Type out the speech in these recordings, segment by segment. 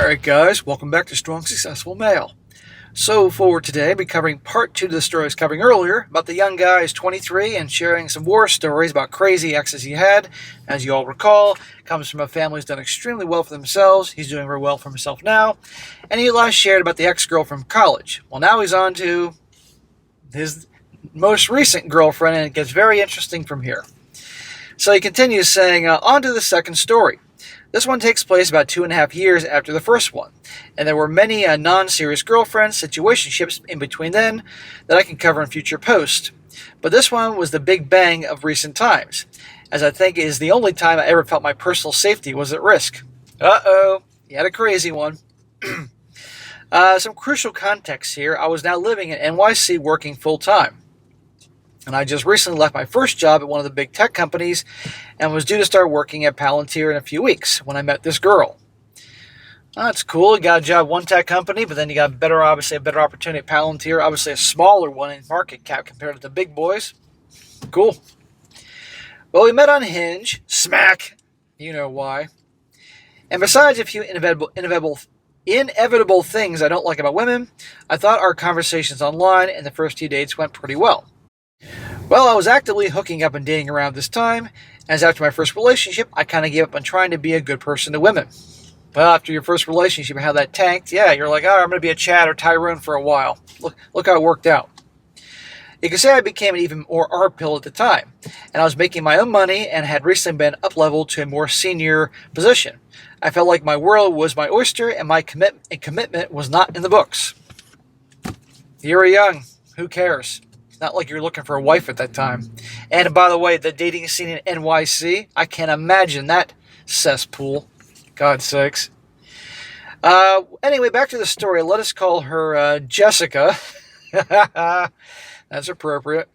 Alright guys, welcome back to Strong Successful Male. So for today, I'll be covering part 2 of the story I was covering earlier about the young guy who's 23 and sharing some war stories about crazy exes he had. As you all recall, comes from a family who's done extremely well for themselves. He's doing very well for himself now. And he last shared about the ex-girl from college. Well, now he's on to his most recent girlfriend, and it gets very interesting from here. So he continues saying, on to the second story. This one takes place about 2.5 years after the first one, and there were many non-serious girlfriends, situationships in between then that I can cover in future posts. But this one was the big bang of recent times, as I think it is the only time I ever felt my personal safety was at risk. Uh-oh, you had a crazy one. Some crucial context here. I was now living in NYC working full-time. And I just recently left my first job at one of the big tech companies and was due to start working at Palantir in a few weeks when I met this girl. That's cool. You got a job at one tech company, but then you got obviously a better opportunity at Palantir, obviously a smaller one in market cap compared to the big boys. Cool. Well, we met on Hinge. Smack. You know why. And besides a few inevitable things I don't like about women, I thought our conversations online and the first few dates went pretty well. Well, I was actively hooking up and dating around this time, as after my first relationship, I kind of gave up on trying to be a good person to women. Well, after your first relationship and how that tanked, yeah, you're like, I'm going to be a Chad or Tyrone for a while. Look how it worked out. You can say I became an even more R-pill at the time, and I was making my own money and had recently been up-leveled to a more senior position. I felt like my world was my oyster and my commitment was not in the books. You were young. Who cares? Not like you're looking for a wife at that time. And by the way, the dating scene in NYC, I can't imagine that cesspool. God's sakes. Anyway, back to the story. Let us call her Jessica. That's appropriate.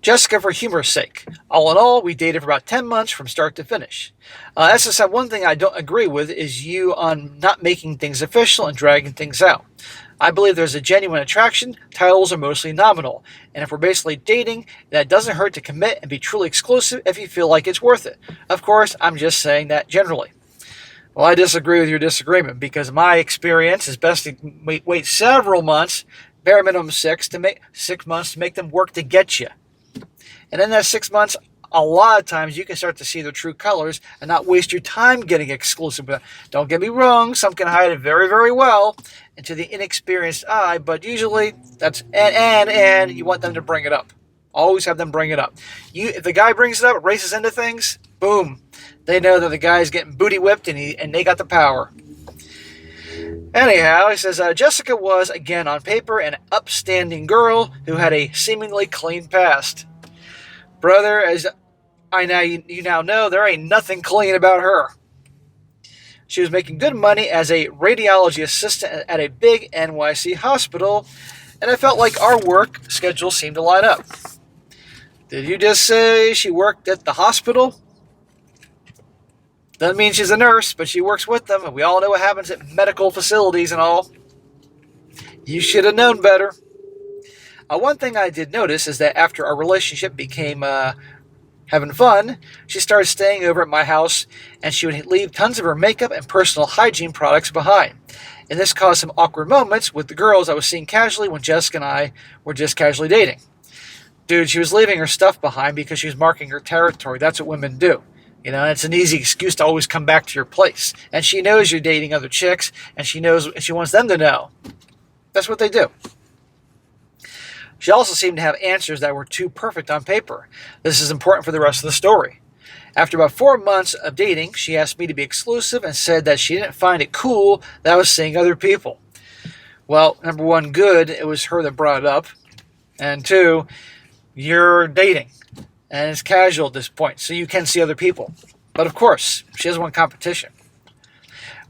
Jessica for humor's sake. All in all, we dated for about 10 months from start to finish. SSM, one thing I don't agree with is you on not making things official and dragging things out. I believe there's a genuine attraction. Titles are mostly nominal. And if we're basically dating, that doesn't hurt to commit and be truly exclusive if you feel like it's worth it. Of course, I'm just saying that generally. Well, I disagree with your disagreement because my experience is best to wait several months, bare minimum 6 months to make them work to get you. And in that 6 months, a lot of times you can start to see their true colors and not waste your time getting exclusive. But don't get me wrong, some can hide it very, very well and to the inexperienced eye, but usually that's and you want them to bring it up. Always have them bring it up. If the guy brings it up, races into things, boom. They know that the guy's getting booty whipped and they got the power. Anyhow, he says, Jessica was, again on paper, an upstanding girl who had a seemingly clean past. Brother, as you now know, there ain't nothing clean about her. She was making good money as a radiology assistant at a big NYC hospital, and I felt like our work schedule seemed to line up. Did you just say she worked at the hospital? Doesn't mean she's a nurse, but she works with them, and we all know what happens at medical facilities and all. You should have known better. One thing I did notice is that after our relationship became having fun, she started staying over at my house, and she would leave tons of her makeup and personal hygiene products behind. And this caused some awkward moments with the girls I was seeing casually when Jessica and I were just casually dating. Dude, she was leaving her stuff behind because she was marking her territory. That's what women do. You know, it's an easy excuse to always come back to your place. And she knows you're dating other chicks, and she wants them to know. That's what they do. She also seemed to have answers that were too perfect on paper. This is important for the rest of the story. After about 4 months of dating, she asked me to be exclusive and said that she didn't find it cool that I was seeing other people. Well, number one, good, it was her that brought it up. And two, you're dating. And it's casual at this point, so you can see other people. But of course, she doesn't want competition.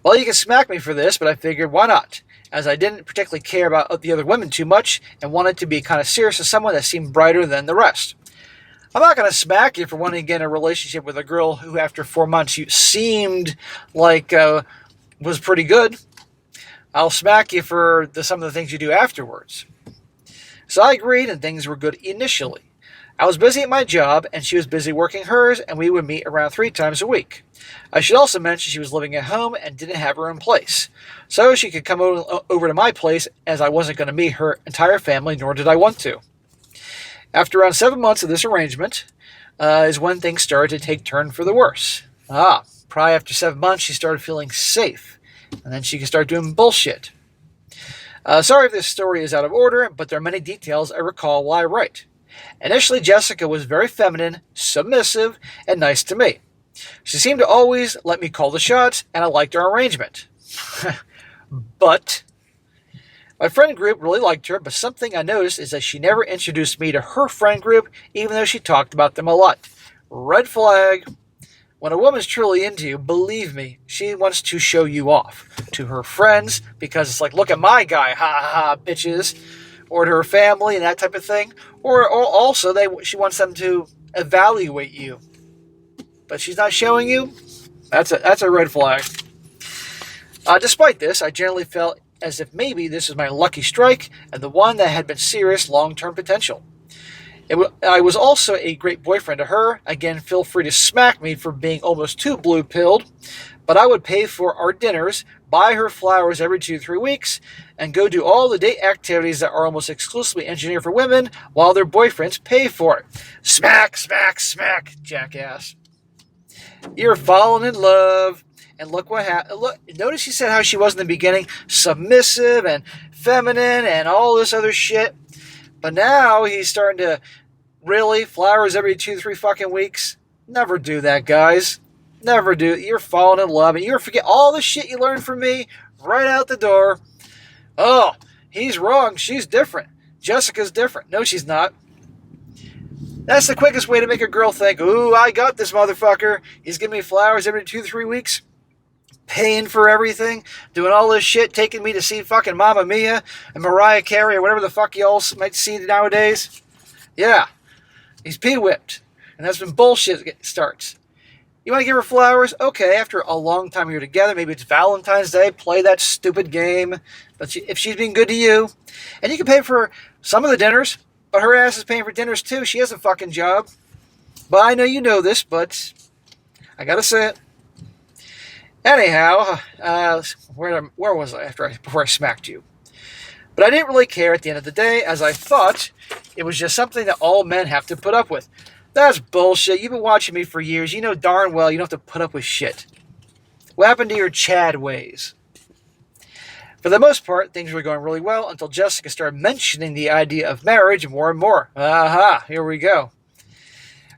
Well, you can smack me for this, but I figured, why not? As I didn't particularly care about the other women too much and wanted to be kind of serious with someone that seemed brighter than the rest. I'm not going to smack you for wanting to get in a relationship with a girl who after 4 months you seemed like was pretty good. I'll smack you for some of the things you do afterwards. So I agreed and things were good initially. I was busy at my job, and she was busy working hers, and we would meet around 3 times a week. I should also mention she was living at home and didn't have her own place, so she could come over to my place as I wasn't going to meet her entire family, nor did I want to. After around 7 months of this arrangement is when things started to take turn for the worse. Probably after 7 months she started feeling safe, and then she could start doing bullshit. Sorry if this story is out of order, but there are many details I recall while I write. Initially, Jessica was very feminine, submissive, and nice to me. She seemed to always let me call the shots, and I liked our arrangement. But my friend group really liked her, but something I noticed is that she never introduced me to her friend group, even though she talked about them a lot. Red flag. When a woman's truly into you, believe me, she wants to show you off to her friends, because it's like, look at my guy, ha ha ha, bitches. Or to her family and that type of thing. Or also, she wants them to evaluate you. But she's not showing you? That's a red flag. Despite this, I generally felt as if maybe this was my lucky strike and the one that had been serious long-term potential. I was also a great boyfriend to her. Again, feel free to smack me for being almost too blue-pilled. But I would pay for our dinners, buy her flowers every 2-3 weeks, and go do all the date activities that are almost exclusively engineered for women while their boyfriends pay for it. Smack, smack, smack, jackass. You're falling in love. And look what happened. Look, notice she said how she was in the beginning, submissive and feminine and all this other shit. But now he's starting to, really, flowers every 2-3 fucking weeks? Never do that, guys. Never do. You're falling in love, and you're forget all the shit you learned from me right out the door. Oh, he's wrong. She's different. Jessica's different. No, she's not. That's the quickest way to make a girl think, ooh, I got this motherfucker. He's giving me flowers every 2-3 weeks. Paying for everything. Doing all this shit. Taking me to see fucking Mamma Mia and Mariah Carey or whatever the fuck y'all might see nowadays. Yeah. He's pee-whipped. And that's when bullshit starts. You want to give her flowers? Okay, after a long time you're together, maybe it's Valentine's Day, play that stupid game. But if she's being good to you, and you can pay for some of the dinners, but her ass is paying for dinners too. She has a fucking job. But I know you know this, but I gotta say it. Anyhow, where was I before I smacked you? But I didn't really care at the end of the day, as I thought it was just something that all men have to put up with. That's bullshit. You've been watching me for years. You know darn well you don't have to put up with shit. What happened to your Chad ways? For the most part, things were going really well until Jessica started mentioning the idea of marriage more and more. Aha, here we go.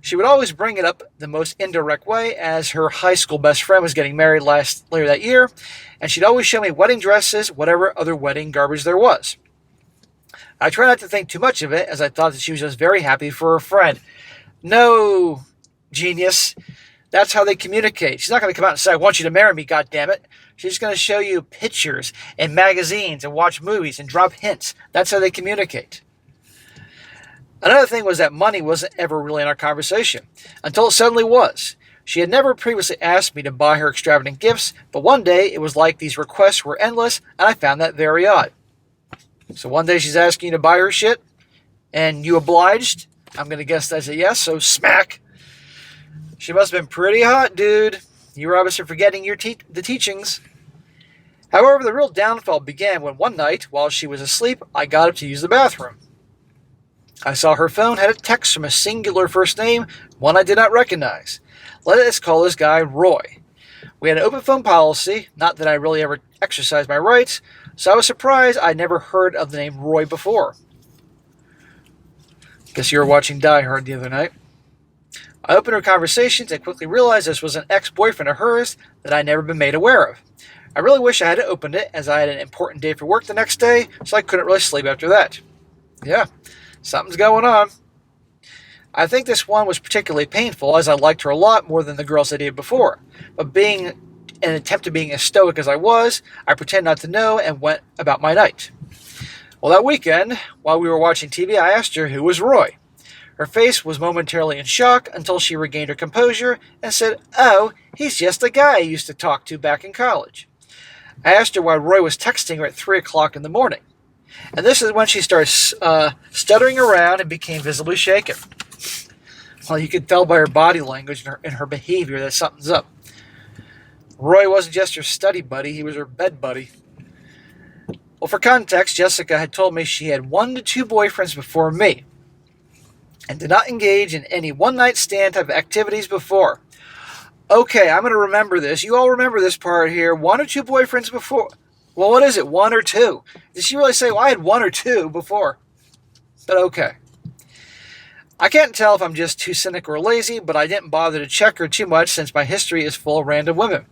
She would always bring it up the most indirect way, as her high school best friend was getting married later that year, and she'd always show me wedding dresses, whatever other wedding garbage there was. I try not to think too much of it, as I thought that she was just very happy for her friend. No, genius. That's how they communicate. She's not going to come out and say, I want you to marry me, goddammit. She's going to show you pictures and magazines and watch movies and drop hints. That's how they communicate. Another thing was that money wasn't ever really in our conversation, until it suddenly was. She had never previously asked me to buy her extravagant gifts, but one day it was like these requests were endless, and I found that very odd. So one day she's asking you to buy her shit, and you obliged? I'm going to guess that's a yes, so smack. She must have been pretty hot, dude. You were obviously forgetting the teachings. However, the real downfall began when one night, while she was asleep, I got up to use the bathroom. I saw her phone had a text from a singular first name, one I did not recognize. Let us call this guy Roy. We had an open phone policy, not that I really ever exercised my rights, so I was surprised I'd never heard of the name Roy before. Guess you were watching Die Hard the other night. I opened her conversations and quickly realized this was an ex-boyfriend of hers that I'd never been made aware of. I really wish I hadn't opened it, as I had an important day for work the next day, so I couldn't really sleep after that. Yeah, something's going on. I think this one was particularly painful, as I liked her a lot more than the girls I dated before. But being an attempt at being as stoic as I was, I pretended not to know and went about my night. Well, that weekend, while we were watching TV, I asked her who was Roy. Her face was momentarily in shock until she regained her composure and said, "Oh, he's just a guy I used to talk to back in college." I asked her why Roy was texting her at 3 o'clock in the morning. And this is when she started stuttering around and became visibly shaken. Well, you could tell by her body language and her behavior that something's up. Roy wasn't just her study buddy, he was her bed buddy. Well, for context, Jessica had told me she had 1 to 2 boyfriends before me and did not engage in any one-night stand type of activities before. Okay, I'm going to remember this. You all remember this part here. 1 or 2 boyfriends before. Well, what is it? 1 or 2? Did she really say, well, I had 1 or 2 before? But okay. I can't tell if I'm just too cynical or lazy, but I didn't bother to check her too much since my history is full of random women.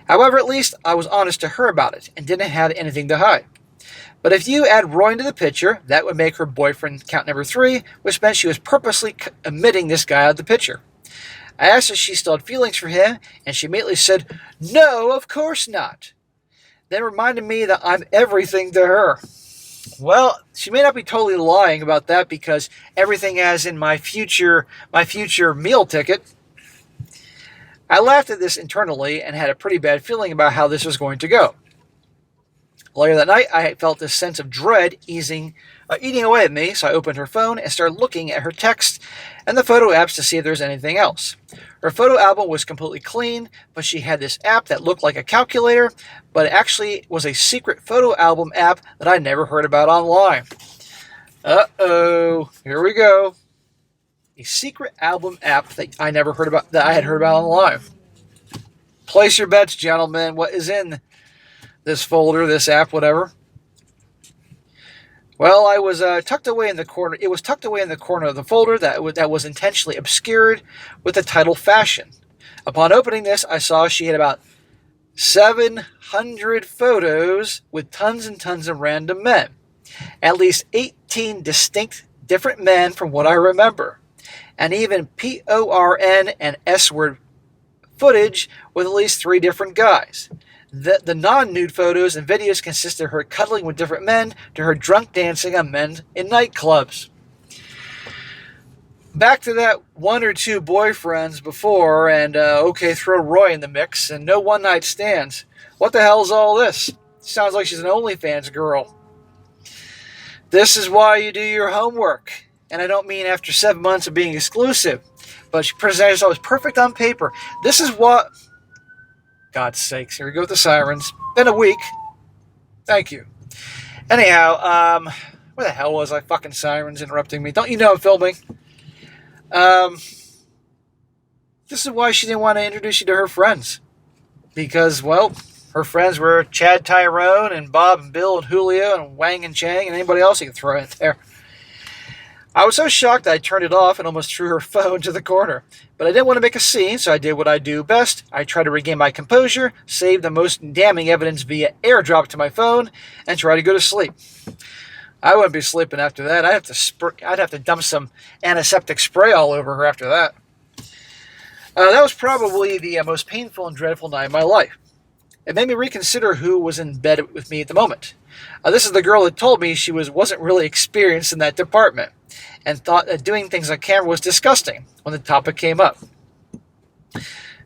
However, at least I was honest to her about it and didn't have anything to hide. But if you add Roy into the picture, that would make her boyfriend count number 3, which meant she was purposely omitting this guy out of the picture. I asked if she still had feelings for him, and she immediately said, no, of course not. Then reminded me that I'm everything to her. Well, she may not be totally lying about that because everything as in my future meal ticket. I laughed at this internally and had a pretty bad feeling about how this was going to go. Later that night, I felt this sense of dread eating away at me, so I opened her phone and started looking at her text and the photo apps to see if there's anything else. Her photo album was completely clean, but she had this app that looked like a calculator, but it actually was a secret photo album app that I never heard about online. Uh-oh, here we go. A secret album app that I never heard about, that I had heard about online. Place your bets, gentlemen. What is in this folder, this app, whatever? Well, I was tucked away in the corner. It was tucked away in the corner of the folder that was intentionally obscured with the title Fashion. Upon opening this, I saw she had about 700 photos with tons and tons of random men. At least 18 distinct different men from what I remember. And even PORN and S-word footage with at least 3 different guys. The non-nude photos and videos consist of her cuddling with different men to her drunk dancing on men in nightclubs. Back to that 1 or 2 boyfriends before, and okay, throw Roy in the mix, and no one-night stands. What the hell is all this? Sounds like she's an OnlyFans girl. This is why you do your homework. And I don't mean after 7 months of being exclusive, but she presented herself as perfect on paper. This is what... God's sakes, here we go with the sirens. Been a week. Thank you. Anyhow, where the hell was I? Fucking sirens interrupting me. Don't you know I'm filming? This is why she didn't want to introduce you to her friends. Because, well, her friends were Chad Tyrone and Bob and Bill and Julio and Wang and Chang and anybody else you can throw in there. I was so shocked that I turned it off and almost threw her phone to the corner. But I didn't want to make a scene, so I did what I do best. I tried to regain my composure, save the most damning evidence via airdrop to my phone, and try to go to sleep. I wouldn't be sleeping after that. I'd have to dump some antiseptic spray all over her after that. That was probably the most painful and dreadful night of my life. It made me reconsider who was in bed with me at the moment. This is the girl that told me she wasn't really experienced in that department and thought that doing things on camera was disgusting when the topic came up.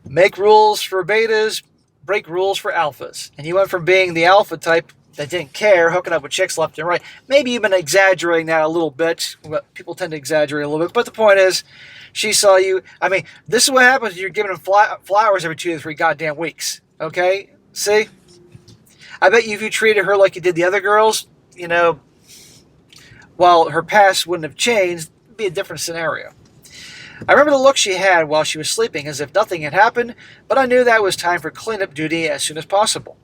Make rules for betas, break rules for alphas. And you went from being the alpha type that didn't care, hooking up with chicks left and right. Maybe you've been exaggerating that a little bit. People tend to exaggerate a little bit. But the point is, she saw you. I mean, this is what happens when you're giving them flowers every 2 to 3 goddamn weeks. Okay? See? I bet you if you treated her like you did the other girls, you know, while her past wouldn't have changed, it'd be a different scenario. I remember the look she had while she was sleeping, as if nothing had happened, but I knew that it was time for cleanup duty as soon as possible.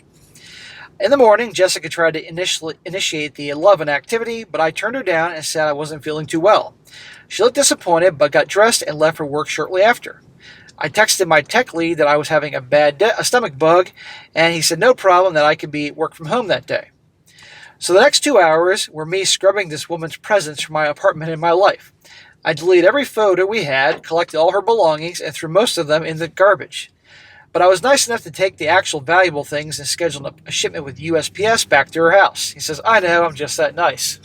In the morning, Jessica tried to initiate the 11 activity, but I turned her down and said I wasn't feeling too well. She looked disappointed, but got dressed and left for work shortly after. I texted my tech lead that I was having a stomach bug, and he said no problem, that I could work from home that day. So the next 2 hours were me scrubbing this woman's presence from my apartment and my life. I deleted every photo we had, collected all her belongings, and threw most of them in the garbage. But I was nice enough to take the actual valuable things and schedule a shipment with USPS back to her house. He says, I know, I'm just that nice.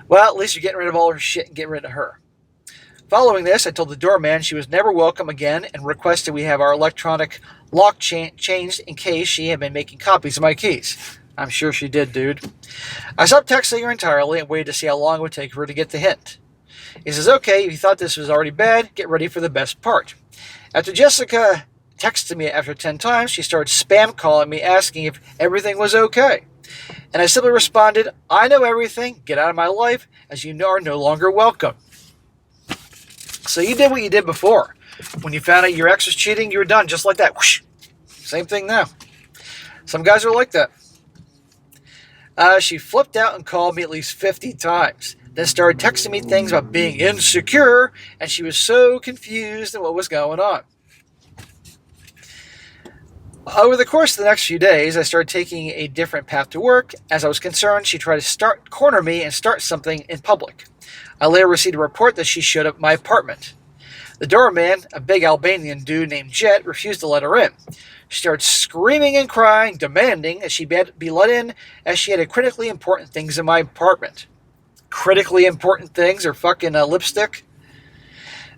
Well, at least you're getting rid of all her shit and getting rid of her. Following this, I told the doorman she was never welcome again and requested we have our electronic lock changed in case she had been making copies of my keys. I'm sure she did, dude. I stopped texting her entirely and waited to see how long it would take for her to get the hint. He says, okay, if you thought this was already bad, get ready for the best part. After Jessica texted me after 10 times, she started spam calling me asking if everything was okay. And I simply responded, I know everything, get out of my life, as you are no longer welcome. So you did what you did before. When you found out your ex was cheating, you were done, just like that. Whoosh. Same thing now. Some guys are like that. She flipped out and called me at least 50 times. Then started texting me things about being insecure, and she was so confused at what was going on. Over the course of the next few days, I started taking a different path to work. As I was concerned, she tried to corner me and start something in public. I later received a report that she showed up at my apartment. The doorman, a big Albanian dude named Jet, refused to let her in. She started screaming and crying, demanding that she be let in, as she had critically important things in my apartment. Critically important things, or fucking lipstick.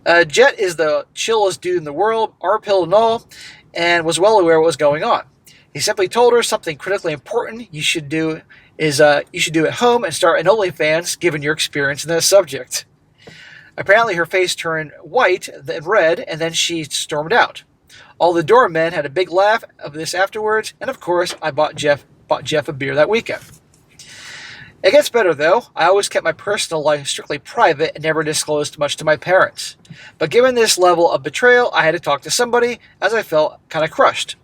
Jet is the chillest dude in the world, R-pill and all, and was well aware of what was going on. He simply told her something critically important you should do at home and start an OnlyFans, given your experience in this subject. Apparently her face turned white, then red, and then she stormed out. All the doormen had a big laugh of this afterwards, and of course I bought Jeff a beer that weekend. It gets better though. I always kept my personal life strictly private and never disclosed much to my parents. But given this level of betrayal, I had to talk to somebody, as I felt kind of crushed.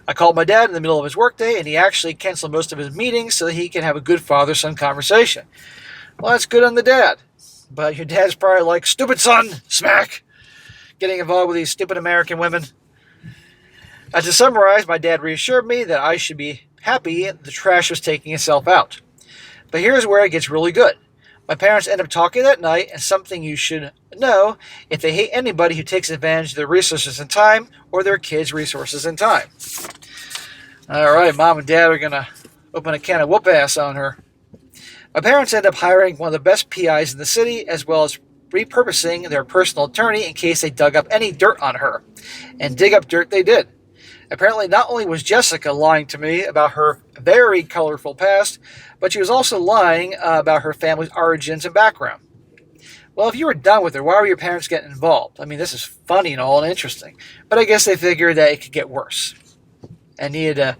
I called my dad in the middle of his workday, and he actually canceled most of his meetings so that he can have a good father-son conversation. Well, that's good on the dad. But your dad's probably like, stupid son, smack, getting involved with these stupid American women. To summarize, my dad reassured me that I should be happy the trash was taking itself out. But here's where it gets really good. My parents end up talking that night, and something you should know: if they hate anybody who takes advantage of their resources and time, or their kids' resources and time. Alright, mom and dad are going to open a can of whoop ass on her. My parents end up hiring one of the best PIs in the city, as well as repurposing their personal attorney in case they dug up any dirt on her. And dig up dirt they did. Apparently, not only was Jessica lying to me about her very colorful past, but she was also lying about her family's origins and background. Well, if you were done with her, why were your parents getting involved? I mean, this is funny and all and interesting. But I guess they figured that it could get worse. And needed to,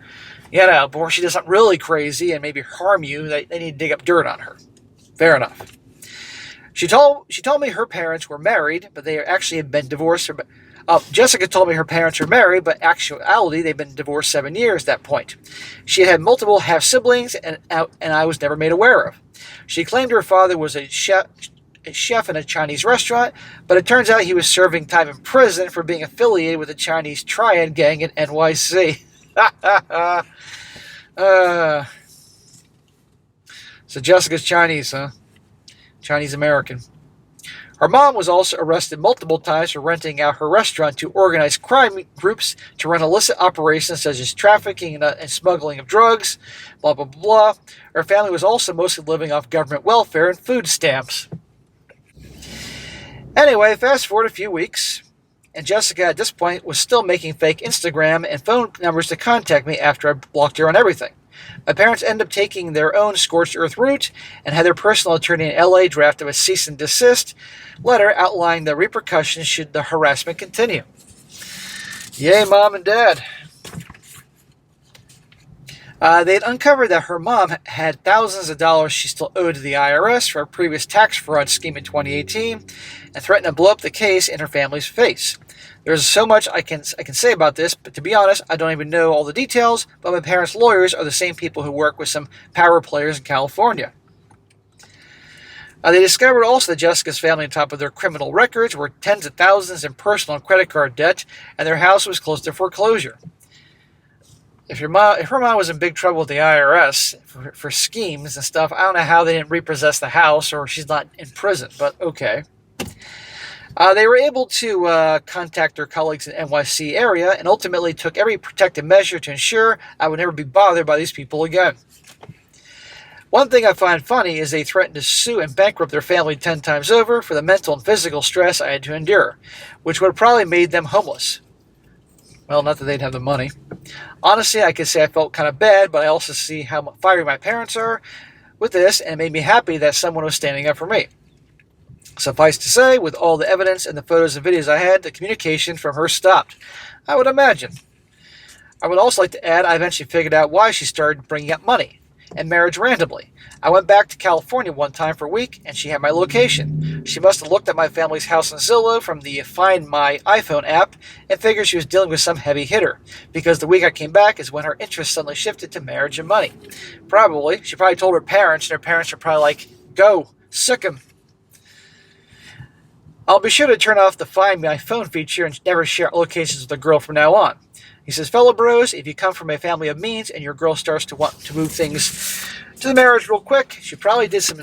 before she does something really crazy and maybe harm you, they need to dig up dirt on her. Fair enough. She told me her parents were married, but they actually had been divorced. Jessica told me her parents were married, but actuality, they've been divorced 7 years at that point. She had multiple half-siblings, and I was never made aware of. She claimed her father was a chef in a Chinese restaurant, but it turns out he was serving time in prison for being affiliated with the Chinese triad gang in NYC. So Jessica's Chinese, huh? Chinese-American. Her mom was also arrested multiple times for renting out her restaurant to organized crime groups to run illicit operations such as trafficking and smuggling of drugs, blah, blah, blah. Her family was also mostly living off government welfare and food stamps. Anyway, fast forward a few weeks, and Jessica at this point was still making fake Instagram and phone numbers to contact me after I blocked her on everything. My parents ended up taking their own scorched earth route and had their personal attorney in LA draft up a cease and desist letter outlining the repercussions should the harassment continue. Yay, mom and dad. They had uncovered that her mom had thousands of dollars she still owed to the IRS for a previous tax fraud scheme in 2018 and threatened to blow up the case in her family's face. There's so much I can say about this, but to be honest, I don't even know all the details, but my parents' lawyers are the same people who work with some power players in California. They discovered also that Jessica's family, on top of their criminal records, were tens of thousands in personal and credit card debt, and their house was close to foreclosure. If her mom was in big trouble with the IRS for schemes and stuff, I don't know how they didn't repossess the house or she's not in prison, but okay. They were able to contact their colleagues in the NYC area and ultimately took every protective measure to ensure I would never be bothered by these people again. One thing I find funny is they threatened to sue and bankrupt their family 10 times over for the mental and physical stress I had to endure, which would have probably made them homeless. Well, not that they'd have the money. Honestly, I could say I felt kind of bad, but I also see how fiery my parents are with this, and it made me happy that someone was standing up for me. Suffice to say, with all the evidence and the photos and videos I had, the communication from her stopped. I would imagine. I would also like to add, I eventually figured out why she started bringing up money and marriage randomly. I went back to California one time for a week, and she had my location. She must have looked at my family's house on Zillow from the Find My iPhone app and figured she was dealing with some heavy hitter, because the week I came back is when her interest suddenly shifted to marriage and money. She probably told her parents, and her parents were probably like, "Go, sick 'em." I'll be sure to turn off the Find My Phone feature and never share locations with a girl from now on. He says, fellow bros, if you come from a family of means and your girl starts to want to move things to the marriage real quick, she probably did some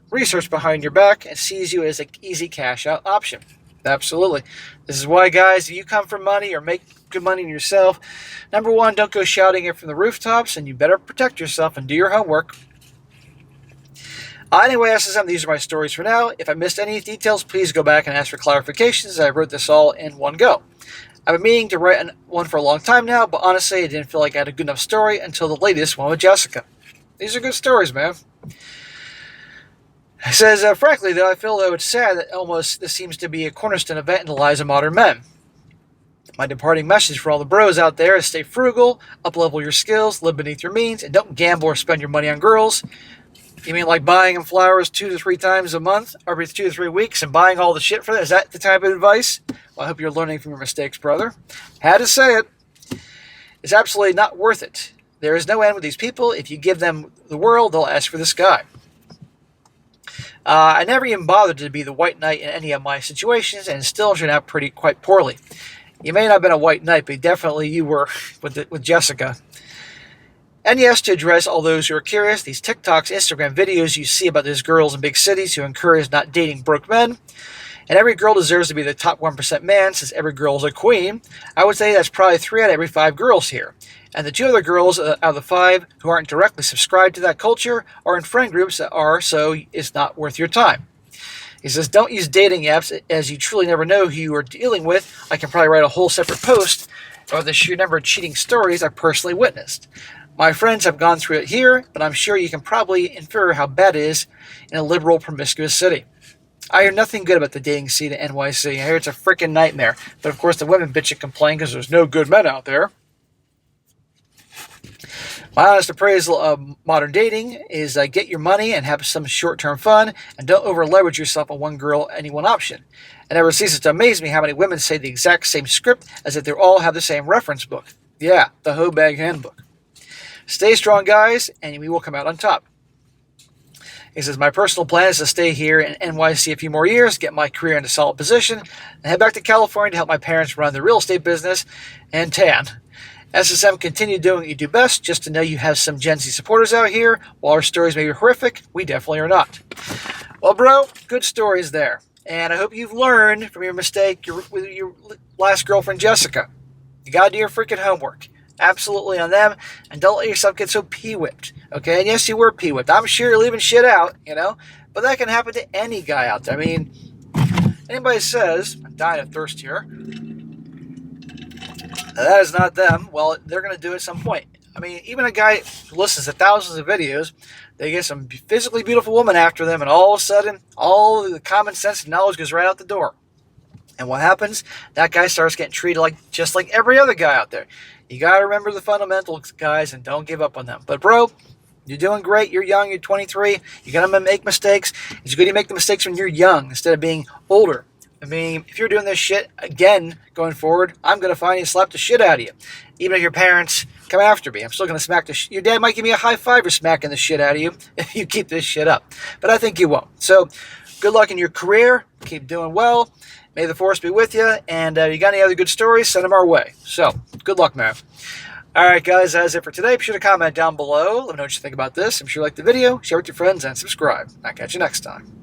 research behind your back and sees you as an easy cash out option. Absolutely. This is why, guys, if you come from money or make good money yourself, number one, don't go shouting it from the rooftops, and you better protect yourself and do your homework. Anyway, SSM, these are my stories for now. If I missed any details, please go back and ask for clarifications. I wrote this all in one go. I've been meaning to write one for a long time now, but honestly, I didn't feel like I had a good enough story until the latest one with Jessica. These are good stories, man. It says, frankly, though, I feel though it's sad that almost this seems to be a cornerstone event in the lives of modern men. My departing message for all the bros out there is stay frugal, up-level your skills, live beneath your means, and don't gamble or spend your money on girls. You mean like buying them flowers 2 to 3 times a month, or every 2 to 3 weeks, and buying all the shit for that? Is that the type of advice? Well, I hope you're learning from your mistakes, brother. Had to say it. It's absolutely not worth it. There is no end with these people. If you give them the world, they'll ask for the sky. I never even bothered to be the white knight in any of my situations, and still turned out quite poorly. You may not have been a white knight, but definitely you were with Jessica. And yes, to address all those who are curious, these TikToks, Instagram videos you see about these girls in big cities who encourage not dating broke men, and every girl deserves to be the top 1% man since every girl is a queen, I would say that's probably 3 out of every 5 girls here. And the 2 other girls out of the 5 who aren't directly subscribed to that culture are in friend groups that are, so it's not worth your time. He says, don't use dating apps as you truly never know who you are dealing with. I can probably write a whole separate post about the sheer number of cheating stories I personally witnessed. My friends have gone through it here, but I'm sure you can probably infer how bad it is in a liberal, promiscuous city. I hear nothing good about the dating scene at NYC. I hear it's a freaking nightmare. But of course, the women bitch and complain because there's no good men out there. My honest appraisal of modern dating is get your money and have some short-term fun, and don't over-leverage yourself on one girl, any one option. It never ceases to amaze me how many women say the exact same script as if they all have the same reference book. Yeah, the hoe bag handbook. Stay strong, guys, and we will come out on top. He says, my personal plan is to stay here in NYC a few more years, get my career in a solid position, and head back to California to help my parents run the real estate business and tan. SSM, continue doing what you do best. Just to know you have some Gen Z supporters out here. While our stories may be horrific, we definitely are not. Well, bro, good stories there. And I hope you've learned from your mistake with your last girlfriend, Jessica. You got to do your freaking homework. Absolutely on them, and don't let yourself get so pee-whipped, okay? And yes, you were pee-whipped. I'm sure you're leaving shit out, but that can happen to any guy out there. I mean, anybody says, I'm dying of thirst here, that is not them, well, they're going to do it at some point. I mean, even a guy who listens to thousands of videos, they get some physically beautiful woman after them, and all of a sudden, all the common sense and knowledge goes right out the door. And what happens? That guy starts getting treated just like every other guy out there. You got to remember the fundamentals, guys, and don't give up on them. But, bro, you're doing great. You're young. You're 23. You're going to make mistakes. It's good to make the mistakes when you're young instead of being older. I mean, if you're doing this shit again going forward, I'm going to find you and slap the shit out of you. Even if your parents come after me, I'm still going to smack the shit. Your dad might give me a high five for smacking the shit out of you if you keep this shit up. But I think you won't. So, good luck in your career. Keep doing well. May the force be with you, and you got any other good stories, send them our way. So, good luck, man. Alright, guys, that's it for today. Be sure to comment down below. Let me know what you think about this. I'm sure you like the video. Share it with your friends, and subscribe. I'll catch you next time.